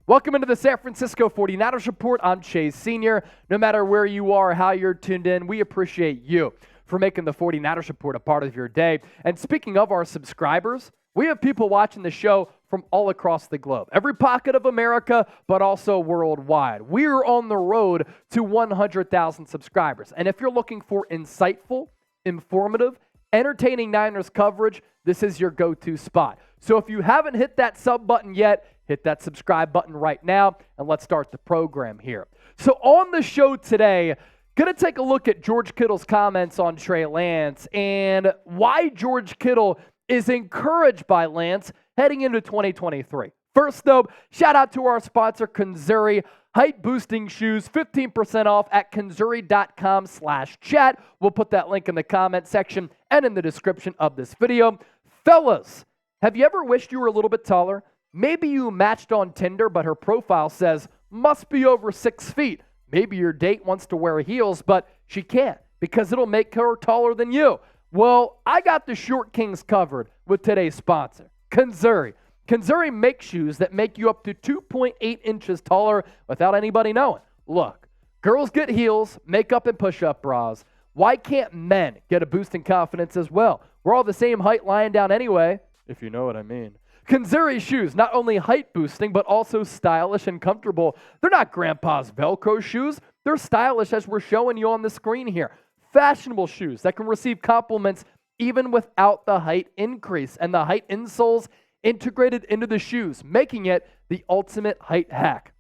Welcome into the San Francisco 49ers Report. I'm Chase Sr. No matter where you are, how you're tuned in, we appreciate you for making the 49ers Report a part of your day. And speaking of our subscribers, we have people watching the show from all across the globe, every pocket of America, but also worldwide. We're on the road to 100,000 subscribers. And if you're looking for insightful, informative, entertaining Niners coverage, this is your go-to spot. So if you haven't hit that sub button yet, hit that subscribe button right now, and let's start the program here. So on the show today, going to take a look at George Kittle's comments on Trey Lance and why George Kittle is encouraged by Lance heading into 2023. First, though, shout out to our sponsor, Kanzuri. Height-boosting shoes, 15% off at kanzuri.com/chat. We'll put that link in the comment section and in the description of this video. Fellas, have you ever wished you were a little bit taller? Maybe you matched on Tinder, but her profile says, must be over 6 feet. Maybe your date wants to wear heels, but she can't because it'll make her taller than you. Well, I got the short kings covered with today's sponsor, Kanzuri. Kanzuri makes shoes that make you up to 2.8 inches taller without anybody knowing. Look, girls get heels, makeup, and push-up bras. Why can't men get a boost in confidence as well? We're all the same height lying down anyway, if you know what I mean. Kanzuri shoes, not only height boosting, but also stylish and comfortable. They're not grandpa's Velcro shoes. They're stylish as we're showing you on the screen here. Fashionable shoes that can receive compliments even without the height increase. And the height insoles integrated into the shoes, making it the ultimate height hack.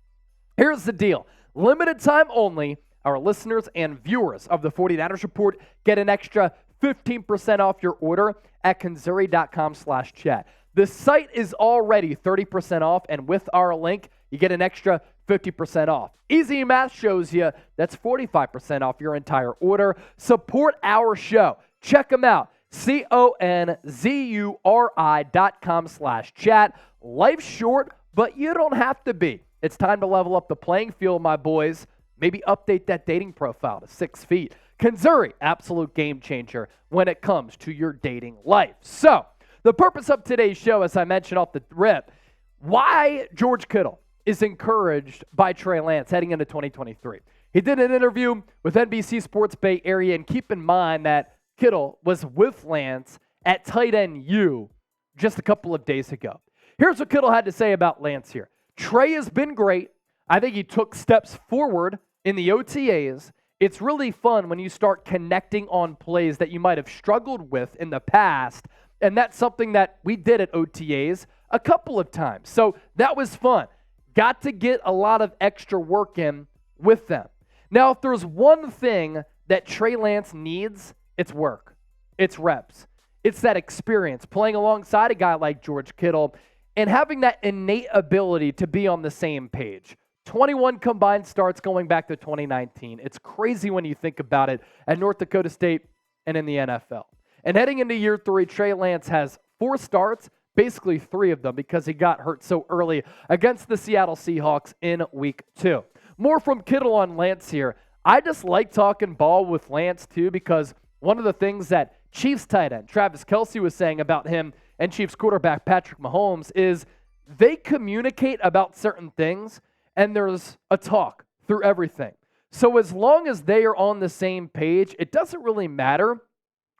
Here's the deal. Limited time only, our listeners and viewers of the 49ers Report get an extra 15% off your order at kanzuri.com/chat. The site is already 30% off, and with our link, you get an extra 50% off. Easy math shows you that's 45% off your entire order. Support our show. Check them out. kanzuri.com/chat. Life's short, but you don't have to be. It's time to level up the playing field, my boys. Maybe update that dating profile to 6 feet. Kanzuri, absolute game changer when it comes to your dating life. So, the purpose of today's show, as I mentioned off the rip, why George Kittle is encouraged by Trey Lance heading into 2023. He did an interview with NBC Sports Bay Area, and keep in mind that Kittle was with Lance at tight end U just a couple of days ago. Here's what Kittle had to say about Lance here. Trey has been great. I think he took steps forward in the OTAs. It's really fun when you start connecting on plays that you might have struggled with in the past, and that's something that we did at OTAs a couple of times. So that was fun. Got to get a lot of extra work in with them. Now, if there's one thing that Trey Lance needs, it's work. It's reps. It's that experience, playing alongside a guy like George Kittle and having that innate ability to be on the same page. 21 combined starts going back to 2019. It's crazy when you think about it at North Dakota State and in the NFL. And heading into year 3, Trey Lance has 4 starts, basically 3 of them because he got hurt so early against the Seattle Seahawks in week 2. More from Kittle on Lance here. I just like talking ball with Lance too because one of the things that Chiefs tight end Travis Kelce was saying about him and Chiefs quarterback Patrick Mahomes is they communicate about certain things and there's a talk through everything. So as long as they are on the same page, it doesn't really matter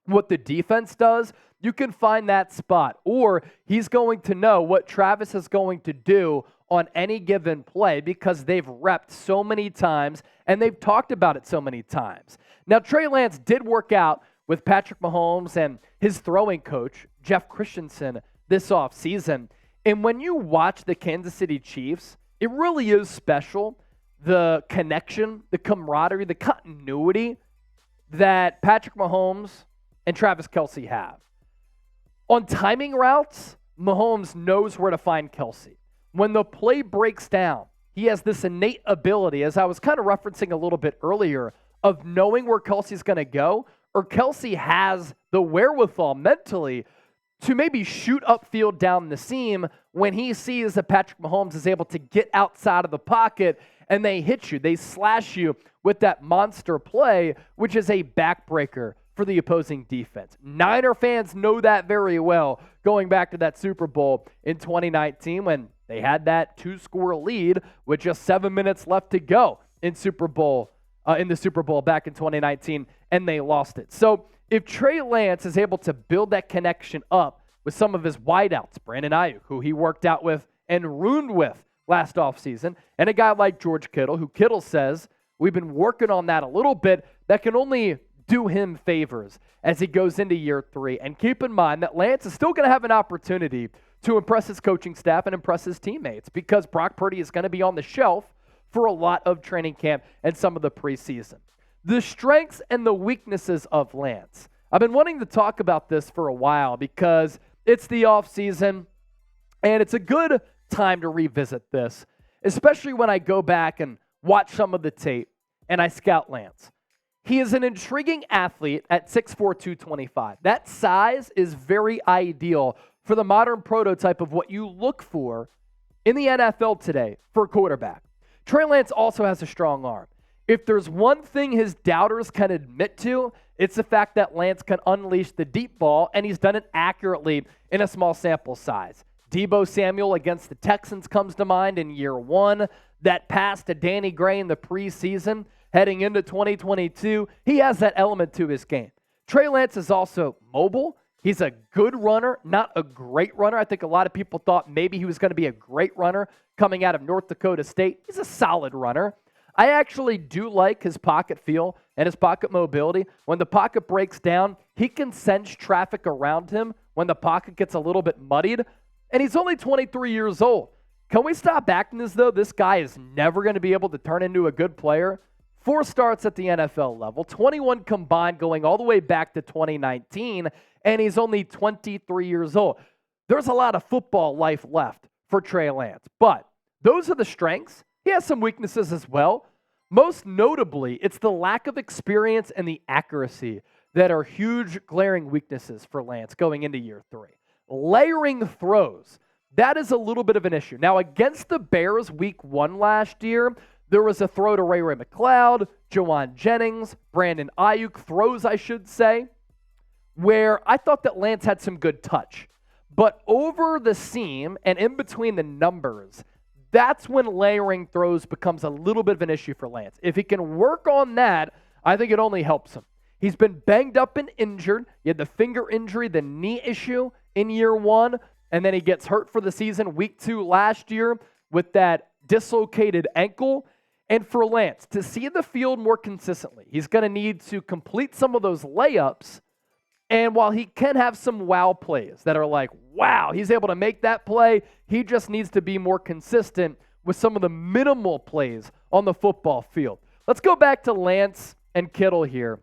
what the defense does. You can find that spot, or he's going to know what Travis is going to do on any given play because they've repped so many times and they've talked about it so many times. Now, Trey Lance did work out with Patrick Mahomes and his throwing coach, Jeff Christensen, this offseason. And when you watch the Kansas City Chiefs, it really is special, the connection, the camaraderie, the continuity that Patrick Mahomes and Travis Kelce have. On timing routes, Mahomes knows where to find Kelce. When the play breaks down, he has this innate ability, as I was kind of referencing a little bit earlier, of knowing where Kelce's going to go, or Kelce has the wherewithal mentally to maybe shoot upfield down the seam when he sees that Patrick Mahomes is able to get outside of the pocket and they hit you, they slash you with that monster play, which is a backbreaker for the opposing defense. Niner fans know that very well, going back to that Super Bowl in 2019 when they had that 2-score lead with just 7 minutes left to go in the Super Bowl back in 2019, and they lost it. So if Trey Lance is able to build that connection up with some of his wideouts, Brandon Ayuk, who he worked out with and ruined with last offseason, and a guy like George Kittle, who Kittle says, we've been working on that a little bit, that can only do him favors as he goes into year 3. And keep in mind that Lance is still going to have an opportunity to impress his coaching staff and impress his teammates because Brock Purdy is going to be on the shelf for a lot of training camp and some of the preseason. The strengths and the weaknesses of Lance. I've been wanting to talk about this for a while because it's the offseason, and it's a good time to revisit this, especially when I go back and watch some of the tape and I scout Lance. He is an intriguing athlete at 6'4", 225. That size is very ideal for the modern prototype of what you look for in the NFL today for a quarterback. Trey Lance also has a strong arm. If there's one thing his doubters can admit to, it's the fact that Lance can unleash the deep ball, and he's done it accurately in a small sample size. Deebo Samuel against the Texans comes to mind in year 1. That pass to Danny Gray in the preseason, heading into 2022, he has that element to his game. Trey Lance is also mobile. He's a good runner, not a great runner. I think a lot of people thought maybe he was going to be a great runner coming out of North Dakota State. He's a solid runner. I actually do like his pocket feel and his pocket mobility. When the pocket breaks down, he can sense traffic around him when the pocket gets a little bit muddied. And he's only 23 years old. Can we stop acting as though this guy is never going to be able to turn into a good player? 4 starts at the NFL level, 21 combined going all the way back to 2019, and he's only 23 years old. There's a lot of football life left for Trey Lance, but those are the strengths. He has some weaknesses as well. Most notably, it's the lack of experience and the accuracy that are huge glaring weaknesses for Lance going into year 3. Layering throws, that is a little bit of an issue. Now, against the Bears week 1 last year, there was a throw to Ray McCloud, Jawan Jennings, Brandon Ayuk throws, I should say, where I thought that Lance had some good touch. But over the seam and in between the numbers, that's when layering throws becomes a little bit of an issue for Lance. If he can work on that, I think it only helps him. He's been banged up and injured. He had the finger injury, the knee issue in year 1, and then he gets hurt for the season week 2 last year with that dislocated ankle. And for Lance, to see the field more consistently, he's going to need to complete some of those layups. And while he can have some wow plays that are like, wow, he's able to make that play, he just needs to be more consistent with some of the minimal plays on the football field. Let's go back to Lance and Kittle here.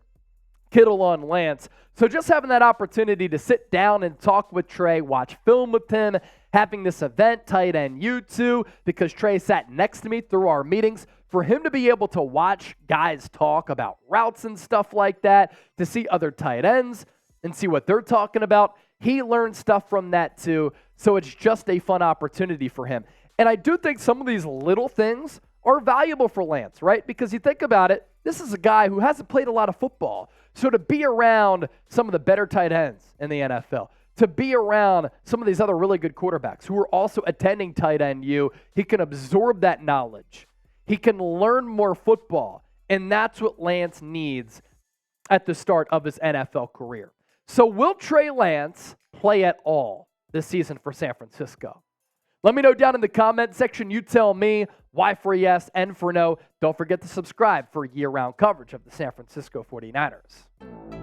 Kittle on Lance. So just having that opportunity to sit down and talk with Trey, watch film with him, having this event, tight end U2, because Trey sat next to me through our meetings, for him to be able to watch guys talk about routes and stuff like that, to see other tight ends and see what they're talking about, he learned stuff from that too. So it's just a fun opportunity for him. And I do think some of these little things are valuable for Lance, right? Because you think about it, this is a guy who hasn't played a lot of football. So to be around some of the better tight ends in the NFL, to be around some of these other really good quarterbacks who are also attending tight end U, he can absorb that knowledge. He can learn more football, and that's what Lance needs at the start of his NFL career. So will Trey Lance play at all this season for San Francisco? Let me know down in the comment section. You tell me why for yes and for no. Don't forget to subscribe for year-round coverage of the San Francisco 49ers.